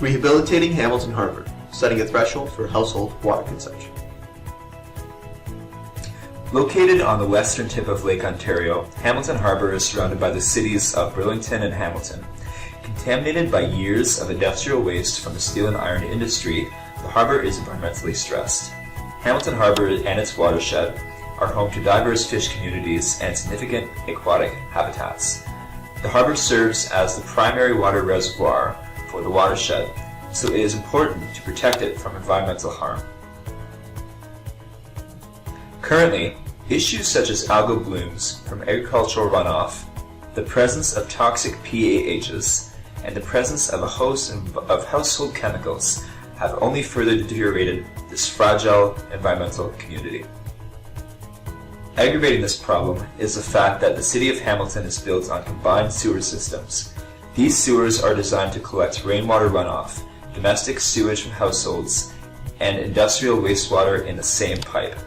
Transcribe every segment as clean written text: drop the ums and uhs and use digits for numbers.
Rehabilitating Hamilton Harbour, setting a threshold for household water consumption. Located on the western tip of Lake Ontario, Hamilton Harbour is surrounded by the cities of Burlington and Hamilton. Contaminated by years of industrial waste from the steel and iron industry, the harbour is environmentally stressed. Hamilton Harbour and its watershed are home to diverse fish communities and significant aquatic habitats. The harbour serves as the primary water reservoir for the watershed, so it is important to protect it from environmental harm. Currently, issues such as algal blooms from agricultural runoff, the presence of toxic PAHs, and the presence of a host of household chemicals have only further deteriorated this fragile environmental community. Aggravating this problem is the fact that the city of Hamilton is built on combined sewer systems. These sewers are designed to collect rainwater runoff, domestic sewage from households, and industrial wastewater in the same pipe.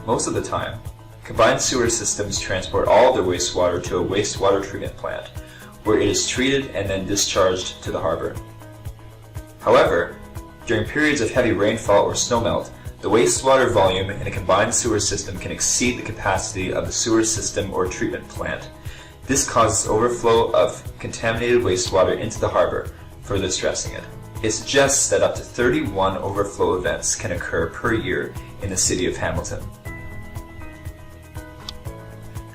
Most of the time, combined sewer systems transport all of their wastewater to a wastewater treatment plant, where it is treated and then discharged to the harbor. However, during periods of heavy rainfall or snowmelt, the wastewater volume in a combined sewer system can exceed the capacity of the sewer system or treatment plant. This causes overflow of contaminated wastewater into the harbor, further stressing it. It suggests that up to 31 overflow events can occur per year in the city of Hamilton.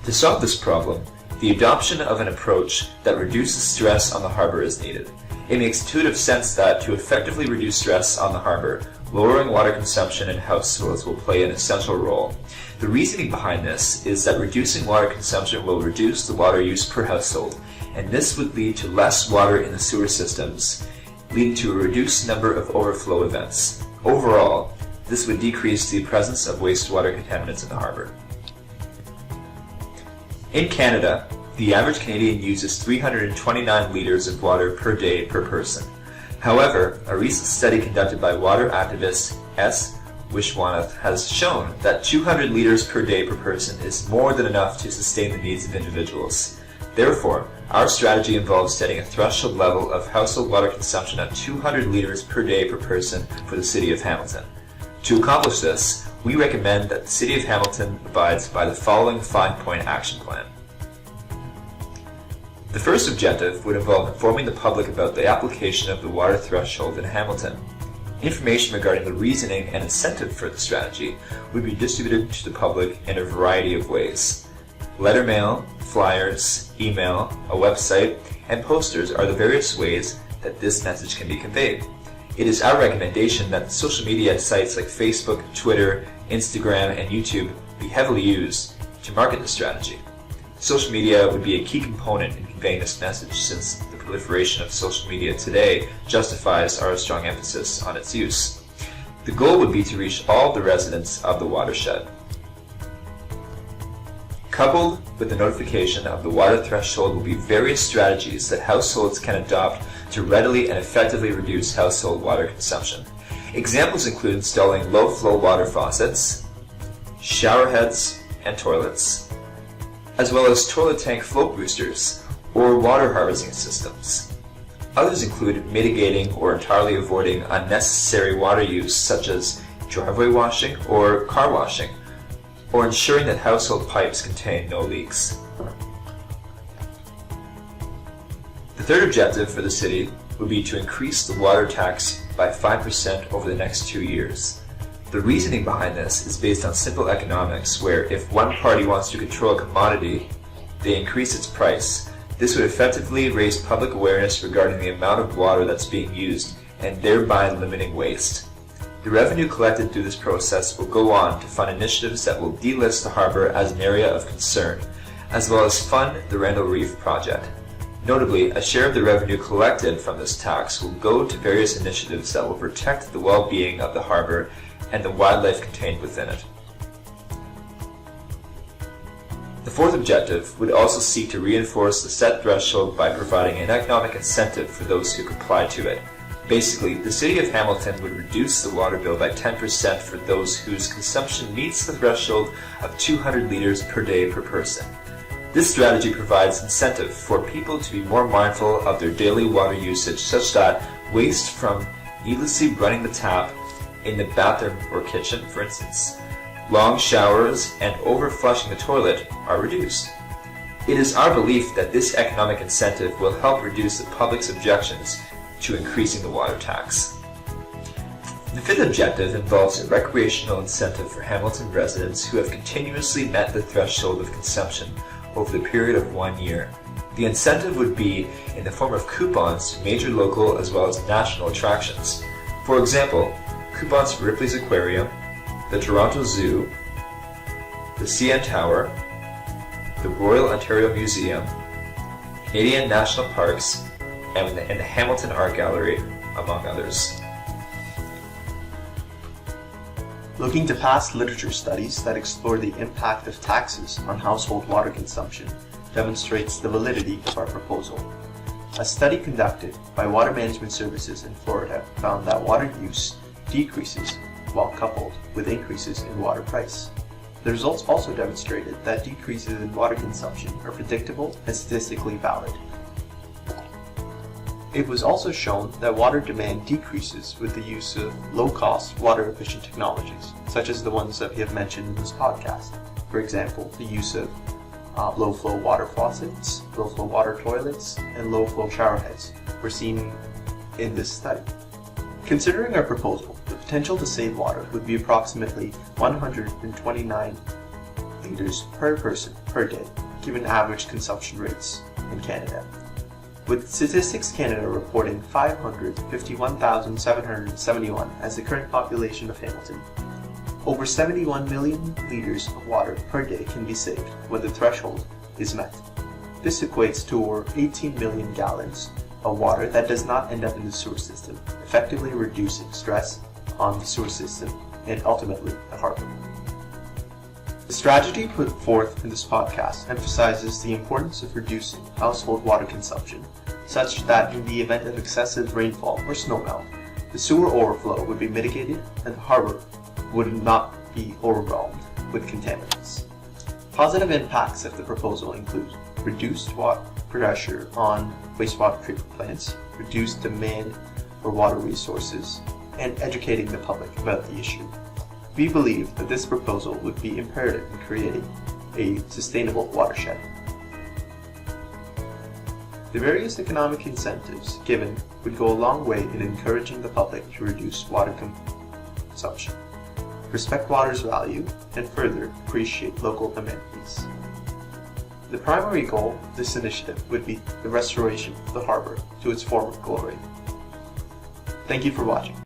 To solve this problem, the adoption of an approach that reduces stress on the harbor is needed. It makes intuitive sense that to effectively reduce stress on the harbor, lowering water consumption in households will play an essential role. The reasoning behind this is that reducing water consumption will reduce the water use per household, and this would lead to less water in the sewer systems, leading to a reduced number of overflow events. Overall, this would decrease the presence of wastewater contaminants in the harbor. In Canada, the average Canadian uses 329 litres of water per day per person. However, a recent study conducted by water activist S. Wishwanath has shown that 200 litres per day per person is more than enough to sustain the needs of individuals. Therefore, our strategy involves setting a threshold level of household water consumption at 200 litres per day per person for the City of Hamilton. To accomplish this, we recommend that the City of Hamilton abides by the following 5-point action plan. The first objective would involve informing the public about the application of the water threshold in Hamilton. Information regarding the reasoning and incentive for the strategy would be distributed to the public in a variety of ways. Letter mail, flyers, email, a website, and posters are the various ways that this message can be conveyed. It is our recommendation that social media sites like Facebook, Twitter, Instagram, and YouTube be heavily used to market the strategy. Social media would be a key component in conveying this message, since the proliferation of social media today justifies our strong emphasis on its use. The goal would be to reach all the residents of the watershed. Coupled with the notification of the water threshold will be various strategies that households can adopt to readily and effectively reduce household water consumption. Examples include installing low-flow water faucets, shower heads, and toilets, as well as toilet tank flow boosters or water harvesting systems. Others include mitigating or entirely avoiding unnecessary water use, such as driveway washing or car washing, or ensuring that household pipes contain no leaks. The third objective for the city would be to increase the water tax by 5% over the next 2 years. The reasoning behind this is based on simple economics, where if one party wants to control a commodity, they increase its price. This would effectively raise public awareness regarding the amount of water that's being used, and thereby limiting waste. The revenue collected through this process will go on to fund initiatives that will delist the harbour as an area of concern, as well as fund the Randall Reef project. Notably, a share of the revenue collected from this tax will go to various initiatives that will protect the well-being of the harbour and the wildlife contained within it. The fourth objective would also seek to reinforce the set threshold by providing an economic incentive for those who comply to it. Basically, the City of Hamilton would reduce the water bill by 10% for those whose consumption meets the threshold of 200 litres per day per person. This strategy provides incentive for people to be more mindful of their daily water usage such that waste from needlessly running the tap in the bathroom or kitchen, for instance, long showers, and over-flushing the toilet are reduced. It is our belief that this economic incentive will help reduce the public's objections to increasing the water tax. The fifth objective involves a recreational incentive for Hamilton residents who have continuously met the threshold of consumption over the period of 1 year. The incentive would be in the form of coupons to major local as well as national attractions. For example, coupons for Ripley's Aquarium, the Toronto Zoo, the CN Tower, the Royal Ontario Museum, Canadian National Parks, and the Hamilton Art Gallery, among others. Looking to past literature studies that explore the impact of taxes on household water consumption demonstrates the validity of our proposal. A study conducted by Water Management Services in Florida found that water use decreases while coupled with increases in water price. The results also demonstrated that decreases in water consumption are predictable and statistically valid. It was also shown that water demand decreases with the use of low-cost, water-efficient technologies, such as the ones that we have mentioned in this podcast. For example, the use of low-flow water faucets, low-flow water toilets, and low-flow shower heads were seen in this study. Considering our proposal, the potential to save water would be approximately 129 liters per person per day, given average consumption rates in Canada. With Statistics Canada reporting 551,771 as the current population of Hamilton, over 71 million liters of water per day can be saved when the threshold is met. This equates to over 18 million gallons of water that does not end up in the sewer system, effectively reducing stress on the sewer system and ultimately the harbor. The strategy put forth in this podcast emphasizes the importance of reducing household water consumption, such that in the event of excessive rainfall or snowmelt, the sewer overflow would be mitigated and the harbor would not be overwhelmed with contaminants. Positive impacts of the proposal include reduced water pressure on wastewater treatment plants, reduced demand for water resources, and educating the public about the issue. We believe that this proposal would be imperative in creating a sustainable watershed. The various economic incentives given would go a long way in encouraging the public to reduce water consumption, respect water's value, and further appreciate local amenities. The primary goal of this initiative would be the restoration of the harbor to its former glory. Thank you for watching.